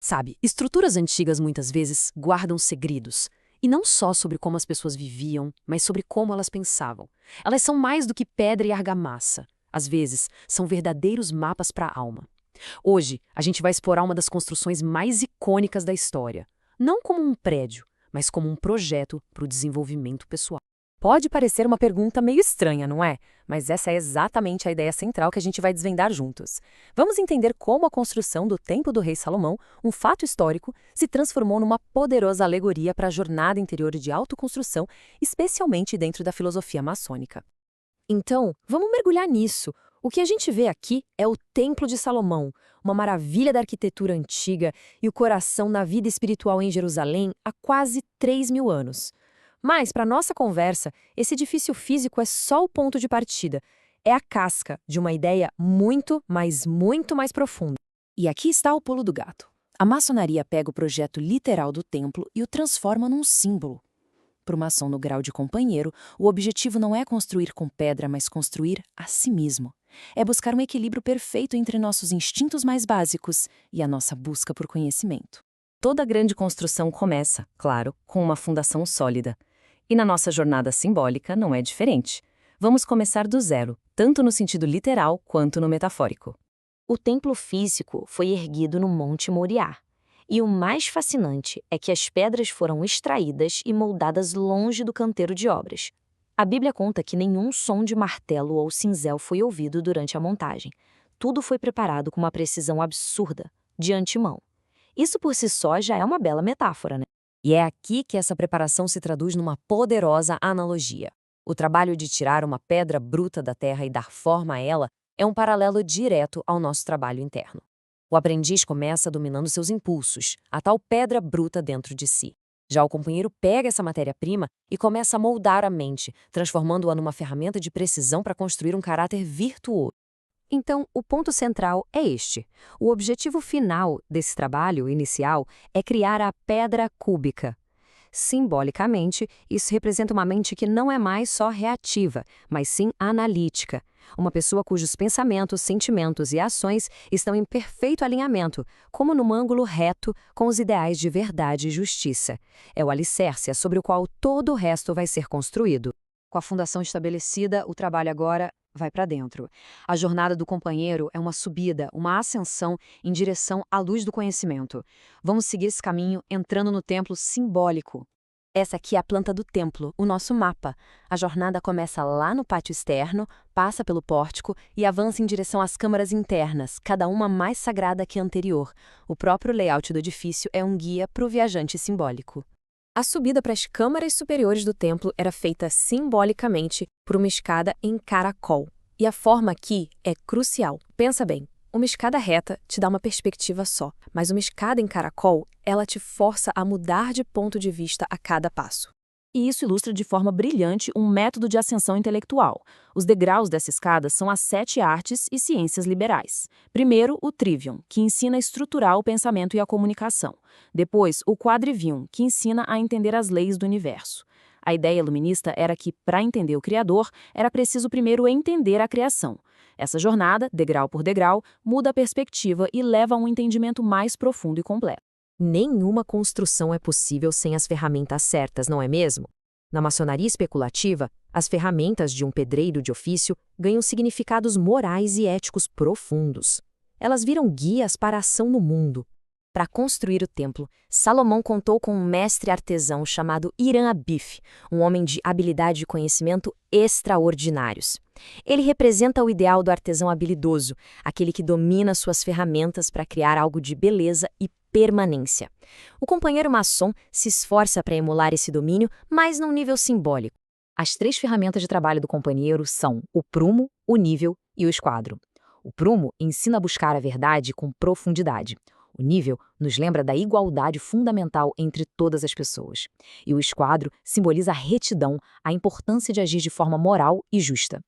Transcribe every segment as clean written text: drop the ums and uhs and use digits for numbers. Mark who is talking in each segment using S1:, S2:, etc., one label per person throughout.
S1: Sabe, estruturas antigas muitas vezes guardam segredos. E não só sobre como as pessoas viviam, mas sobre como elas pensavam. Elas são mais do que pedra e argamassa. Às vezes, são verdadeiros mapas para a alma. Hoje, a gente vai explorar uma das construções mais icônicas da história. Não como um prédio, mas como um projeto para o desenvolvimento pessoal.
S2: Pode parecer uma pergunta meio estranha, não é? Mas essa é exatamente a ideia central que a gente vai desvendar juntos. Vamos entender como a construção do Templo do Rei Salomão, um fato histórico, se transformou numa poderosa alegoria para a jornada interior de autoconstrução, especialmente dentro da filosofia maçônica. Então, vamos mergulhar nisso. O que a gente vê aqui é o Templo de Salomão, uma maravilha da arquitetura antiga e o coração da vida espiritual em Jerusalém há quase 3.000 anos. Mas, para nossa conversa, esse edifício físico é só o ponto de partida. É a casca de uma ideia muito mais profunda. E aqui está o pulo do gato. A maçonaria pega o projeto literal do templo e o transforma num símbolo. Para o maçom no grau de companheiro, o objetivo não é construir com pedra, mas construir a si mesmo. É buscar um equilíbrio perfeito entre nossos instintos mais básicos e a nossa busca por conhecimento. Toda grande construção começa, claro, com uma fundação sólida. E na nossa jornada simbólica não é diferente. Vamos começar do zero, tanto no sentido literal quanto no metafórico.
S3: O templo físico foi erguido no Monte Moriá. E o mais fascinante é que as pedras foram extraídas e moldadas longe do canteiro de obras. A Bíblia conta que nenhum som de martelo ou cinzel foi ouvido durante a montagem. Tudo foi preparado com uma precisão absurda, de antemão. Isso por si só já é uma bela metáfora, né?
S2: E é aqui que essa preparação se traduz numa poderosa analogia. O trabalho de tirar uma pedra bruta da terra e dar forma a ela é um paralelo direto ao nosso trabalho interno. O aprendiz começa dominando seus impulsos, a tal pedra bruta dentro de si. Já o companheiro pega essa matéria-prima e começa a moldar a mente, transformando-a numa ferramenta de precisão para construir um caráter virtuoso. Então, o ponto central é este. O objetivo final desse trabalho inicial é criar a pedra cúbica. Simbolicamente, isso representa uma mente que não é mais só reativa, mas sim analítica. Uma pessoa cujos pensamentos, sentimentos e ações estão em perfeito alinhamento, como num ângulo reto com os ideais de verdade e justiça. É o alicerce sobre o qual todo o resto vai ser construído.
S1: Com a fundação estabelecida, o trabalho agora vai para dentro. A jornada do companheiro é uma subida, uma ascensão em direção à luz do conhecimento. Vamos seguir esse caminho entrando no templo simbólico.
S2: Essa aqui é a planta do templo, o nosso mapa. A jornada começa lá no pátio externo, passa pelo pórtico e avança em direção às câmaras internas, cada uma mais sagrada que a anterior. O próprio layout do edifício é um guia para o viajante simbólico. A subida para as câmaras superiores do templo era feita simbolicamente por uma escada em caracol. E a forma aqui é crucial. Pensa bem, uma escada reta te dá uma perspectiva só, mas uma escada em caracol, ela te força a mudar de ponto de vista a cada passo. E isso ilustra de forma brilhante um método de ascensão intelectual. Os degraus dessa escada são as 7 artes e ciências liberais. Primeiro, o trivium, que ensina a estruturar o pensamento e a comunicação. Depois, o quadrivium, que ensina a entender as leis do universo. A ideia iluminista era que, para entender o Criador, era preciso primeiro entender a criação. Essa jornada, degrau por degrau, muda a perspectiva e leva a um entendimento mais profundo e completo. Nenhuma construção é possível sem as ferramentas certas, não é mesmo? Na maçonaria especulativa, as ferramentas de um pedreiro de ofício ganham significados morais e éticos profundos. Elas viram guias para a ação no mundo. Para construir o templo, Salomão contou com um mestre artesão chamado Hiram Abif, um homem de habilidade e conhecimento extraordinários. Ele representa o ideal do artesão habilidoso, aquele que domina suas ferramentas para criar algo de beleza e permanência. O companheiro maçom se esforça para emular esse domínio, mas num nível simbólico. As 3 ferramentas de trabalho do companheiro são o prumo, o nível e o esquadro. O prumo ensina a buscar a verdade com profundidade. O nível nos lembra da igualdade fundamental entre todas as pessoas. E o esquadro simboliza a retidão, a importância de agir de forma moral e justa.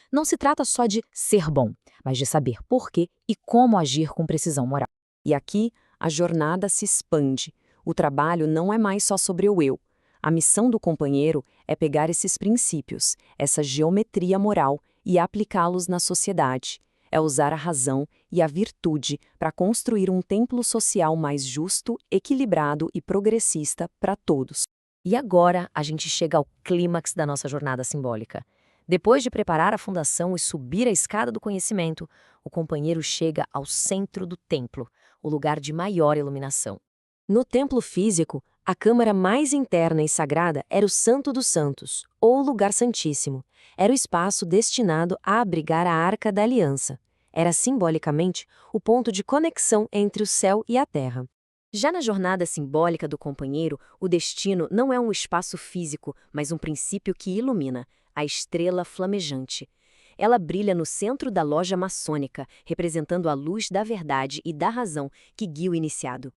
S2: Não se trata só de ser bom, mas de saber por quê e como agir com precisão moral. E aqui, a jornada se expande. O trabalho não é mais só sobre o eu. A missão do companheiro é pegar esses princípios, essa geometria moral, e aplicá-los na sociedade. É usar a razão e a virtude para construir um templo social mais justo, equilibrado e progressista para todos.
S3: E agora a gente chega ao clímax da nossa jornada simbólica. Depois de preparar a fundação e subir a escada do conhecimento, o companheiro chega ao centro do templo, o lugar de maior iluminação. No templo físico, a câmara mais interna e sagrada era o Santo dos Santos, ou Lugar Santíssimo. Era o espaço destinado a abrigar a Arca da Aliança. Era simbolicamente o ponto de conexão entre o céu e a terra. Já na jornada simbólica do companheiro, o destino não é um espaço físico, mas um princípio que ilumina, a estrela flamejante. Ela brilha no centro da loja maçônica, representando a luz da verdade e da razão que guia o iniciado.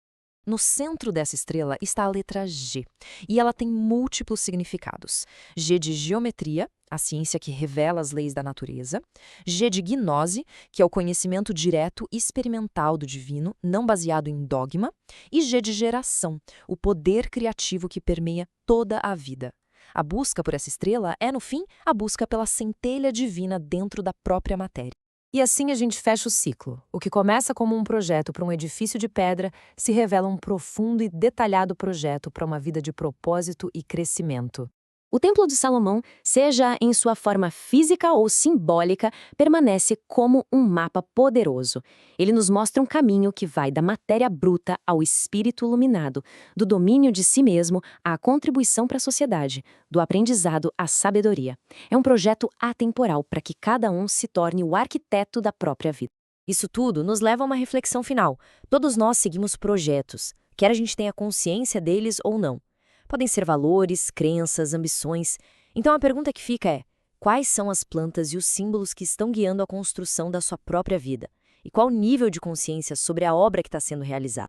S2: No centro dessa estrela está a letra G, e ela tem múltiplos significados. G de geometria, a ciência que revela as leis da natureza. G de gnose, que é o conhecimento direto e experimental do divino, não baseado em dogma. E G de geração, o poder criativo que permeia toda a vida. A busca por essa estrela é, no fim, a busca pela centelha divina dentro da própria matéria.
S1: E assim a gente fecha o ciclo. O que começa como um projeto para um edifício de pedra se revela um profundo e detalhado projeto para uma vida de propósito e crescimento.
S3: O Templo de Salomão, seja em sua forma física ou simbólica, permanece como um mapa poderoso. Ele nos mostra um caminho que vai da matéria bruta ao espírito iluminado, do domínio de si mesmo à contribuição para a sociedade, do aprendizado à sabedoria. É um projeto atemporal para que cada um se torne o arquiteto da própria vida. Isso tudo nos leva a uma reflexão final. Todos nós seguimos projetos, quer a gente tenha consciência deles ou não. Podem ser valores, crenças, ambições. Então a pergunta que fica é: quais são as plantas e os símbolos que estão guiando a construção da sua própria vida? E qual o nível de consciência sobre a obra que está sendo realizada?